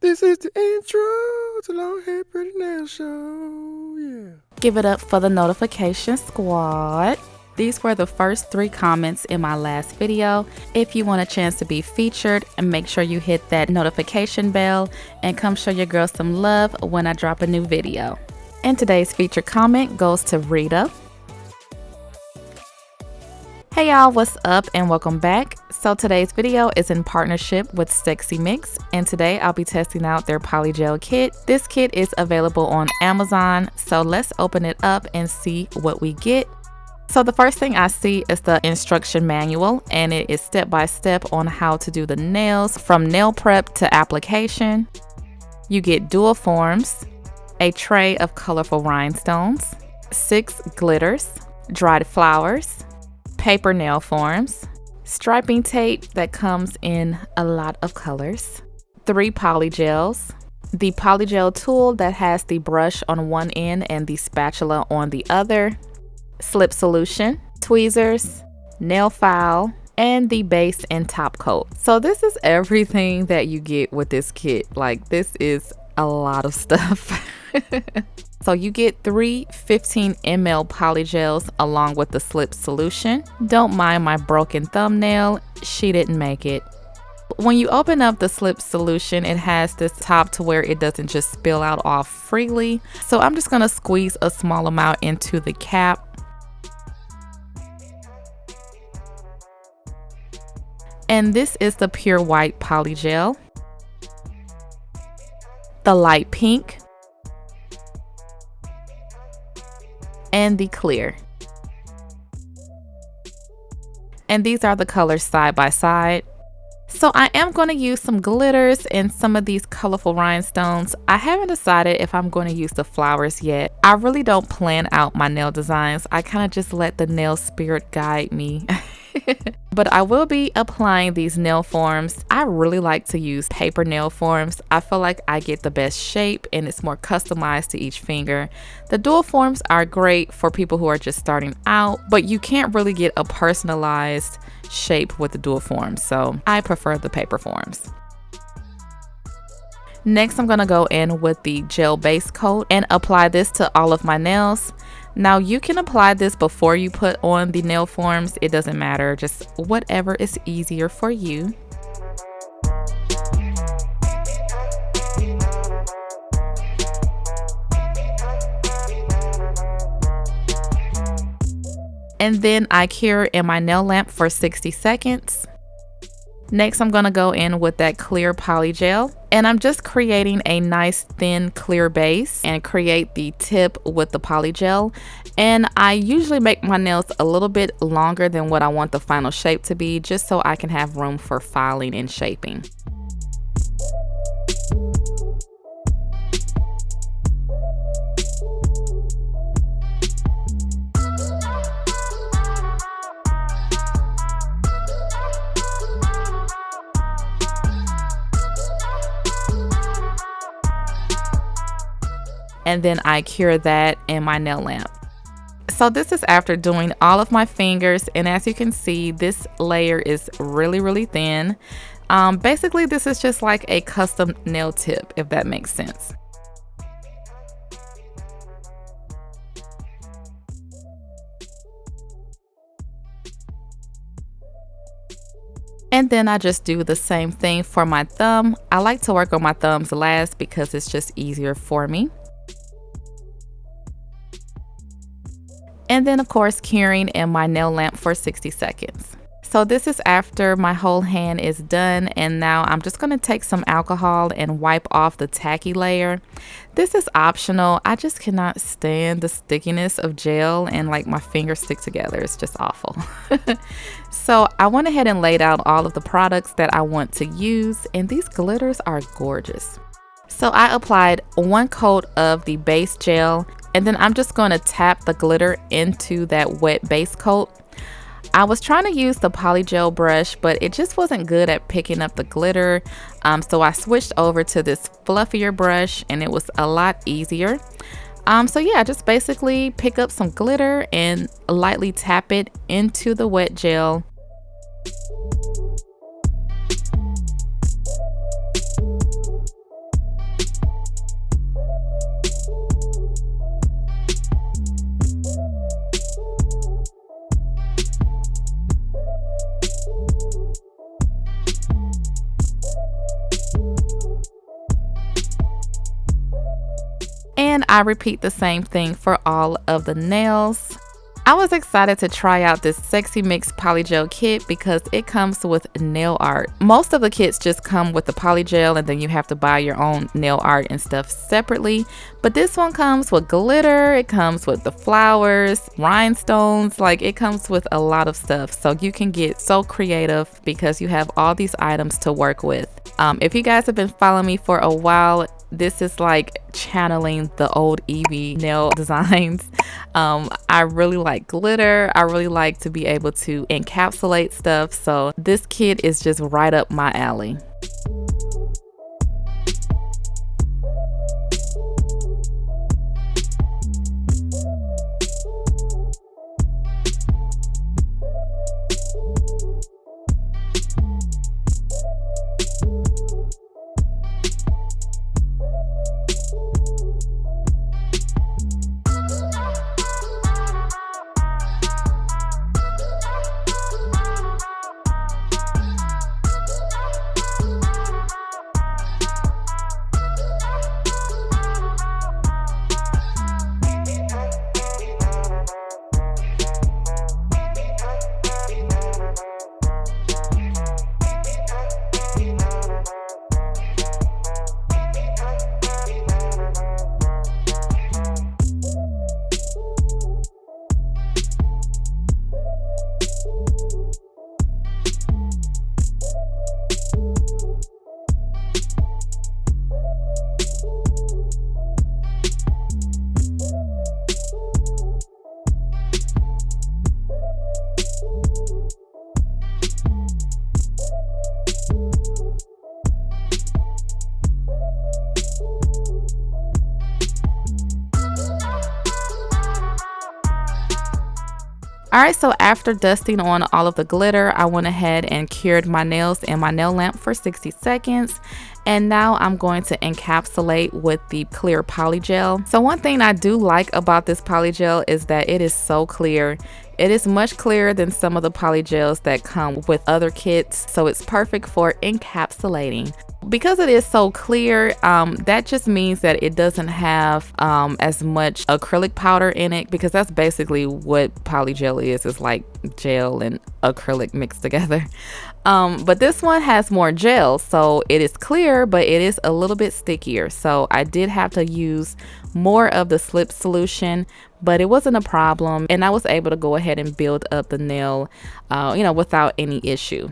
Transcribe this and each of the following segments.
This is the intro to Long Hair Pretty Nail Show, yeah. Give it up for the notification squad. These were the first 3 comments in my last video. If you want a chance to be featured, make sure you hit that notification bell and come show your girl some love when I drop a new video. And today's featured comment goes to Rita. Hey y'all, what's up and welcome back. So today's video is in partnership with Sexy Mix, and today I'll be testing out their Polygel kit. This kit is available on Amazon, so let's open it up and see what we get. So the first thing I see is the instruction manual, and it is step by step on how to do the nails from nail prep to application. You get dual forms, a tray of colorful rhinestones, 6 glitters, dried flowers, paper nail forms, striping tape that comes in a lot of colors, 3 polygels, the polygel tool that has the brush on one end and the spatula on the other, slip solution, tweezers, nail file, and the base and top coat. So this is everything that you get with this kit. Like, this is a lot of stuff. So you get 3 15 ml polygels along with the slip solution. Don't mind my broken thumbnail, she didn't make it. When you open up the slip solution, it has this top to where it doesn't just spill out all freely. So I'm just gonna squeeze a small amount into the cap. And this is the pure white polygel, the light pink, and the clear. And these are the colors side by side. So I am going to use some glitters and some of these colorful rhinestones. I haven't decided if I'm going to use the flowers yet. I really don't plan out my nail designs. I kind of just let the nail spirit guide me. But I will be applying these nail forms. I really like to use paper nail forms. I feel like I get the best shape and it's more customized to each finger. The dual forms are great for people who are just starting out, but you can't really get a personalized shape with the dual forms, so I prefer the paper forms. Next, I'm gonna go in with the gel base coat and apply this to all of my nails. Now you can apply this before you put on the nail forms. It doesn't matter, just whatever is easier for you. And then I cure in my nail lamp for 60 seconds. Next, I'm gonna go in with that clear polygel, and I'm just creating a nice thin clear base and create the tip with the polygel. And I usually make my nails a little bit longer than what I want the final shape to be, just so I can have room for filing and shaping. And then I cure that in my nail lamp. So this is after doing all of my fingers, and as you can see, this layer is really thin. Basically this is just like a custom nail tip, if that makes sense. And then I just do the same thing for my thumb. I like to work on my thumbs last because it's just easier for me. And then of course curing in my nail lamp for 60 seconds. So this is after my whole hand is done, and now I'm just going to take some alcohol and wipe off the tacky layer. This is optional. I just cannot stand the stickiness of gel, and like my fingers stick together. It's just awful. So I went ahead and laid out all of the products that I want to use, and these glitters are gorgeous. So I applied 1 coat of the base gel, and then I'm just going to tap the glitter into that wet base coat. I was trying to use the polygel brush, but it just wasn't good at picking up the glitter. So I switched over to this fluffier brush, and it was a lot easier. So yeah, just basically pick up some glitter and lightly tap it into the wet gel. And I repeat the same thing for all of the nails. I was excited to try out this Sexy Mix Polygel kit because it comes with nail art. Most of the kits just come with the polygel and then you have to buy your own nail art and stuff separately. But this one comes with glitter, it comes with the flowers, rhinestones, like it comes with a lot of stuff. So you can get so creative because you have all these items to work with. If you guys have been following me for a while, this is like channeling the old Evie nail designs. I really like glitter. I really like to be able to encapsulate stuff. So this kit is just right up my alley. Alright, so after dusting on all of the glitter, I went ahead and cured my nails in my nail lamp for 60 seconds. And now I'm going to encapsulate with the clear polygel. So one thing I do like about this polygel is that it is so clear. It is much clearer than some of the polygels that come with other kits, so it's perfect for encapsulating. Because it is so clear, that just means that it doesn't have as much acrylic powder in it, because that's basically what polygel is. It's like gel and acrylic mixed together. But this one has more gel, so it is clear, but it is a little bit stickier. So I did have to use more of the slip solution, but it wasn't a problem, and I was able to go ahead and build up the nail, without any issue.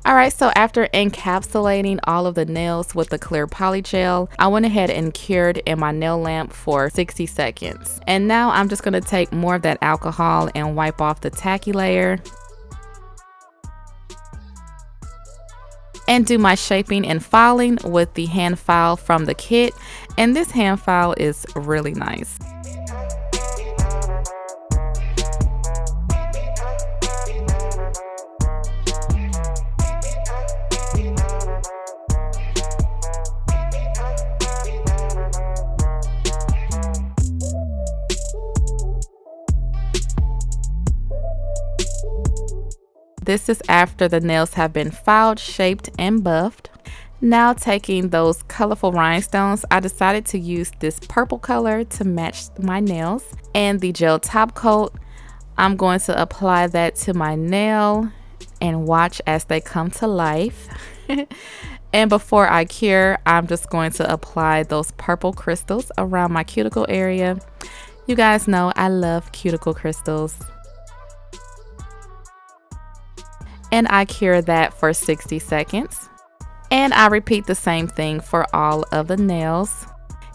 Alright, so after encapsulating all of the nails with the clear polygel, I went ahead and cured in my nail lamp for 60 seconds. And now I'm just going to take more of that alcohol and wipe off the tacky layer. And do my shaping and filing with the hand file from the kit. And this hand file is really nice. This is after the nails have been filed, shaped, and buffed. Now taking those colorful rhinestones, I decided to use this purple color to match my nails. And the gel top coat, I'm going to apply that to my nail and watch as they come to life. And before I cure, I'm just going to apply those purple crystals around my cuticle area. You guys know I love cuticle crystals. and I cure that for 60 seconds. And I repeat the same thing for all of the nails.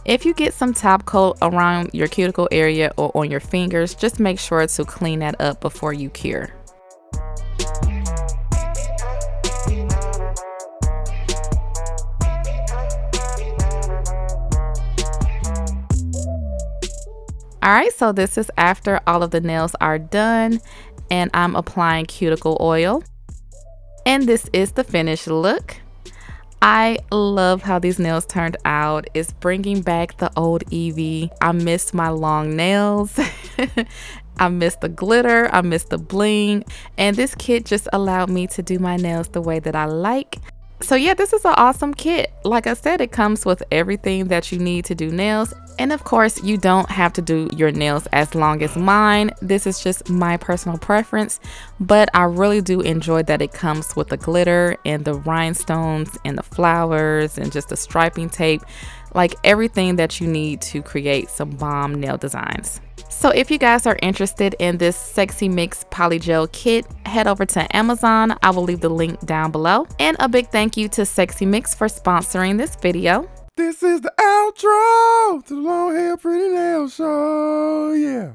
If you get some top coat around your cuticle area or on your fingers, just make sure to clean that up before you cure. Alright, so this is after all of the nails are done, and I'm applying cuticle oil. And this is the finished look. I love how these nails turned out. It's bringing back the old Evie. I miss my long nails. I miss the glitter. I miss the bling. And this kit just allowed me to do my nails the way that I like. So yeah, this is an awesome kit. Like I said, it comes with everything that you need to do nails. And of course, you don't have to do your nails as long as mine. This is just my personal preference, but I really do enjoy that it comes with the glitter and the rhinestones and the flowers and just the striping tape, like everything that you need to create some bomb nail designs. So if you guys are interested in this Sexy Mix Polygel kit, head over to Amazon. I will leave the link down below. And a big thank you to Sexy Mix for sponsoring this video. This is the outro to the long hair pretty nail show. Yeah.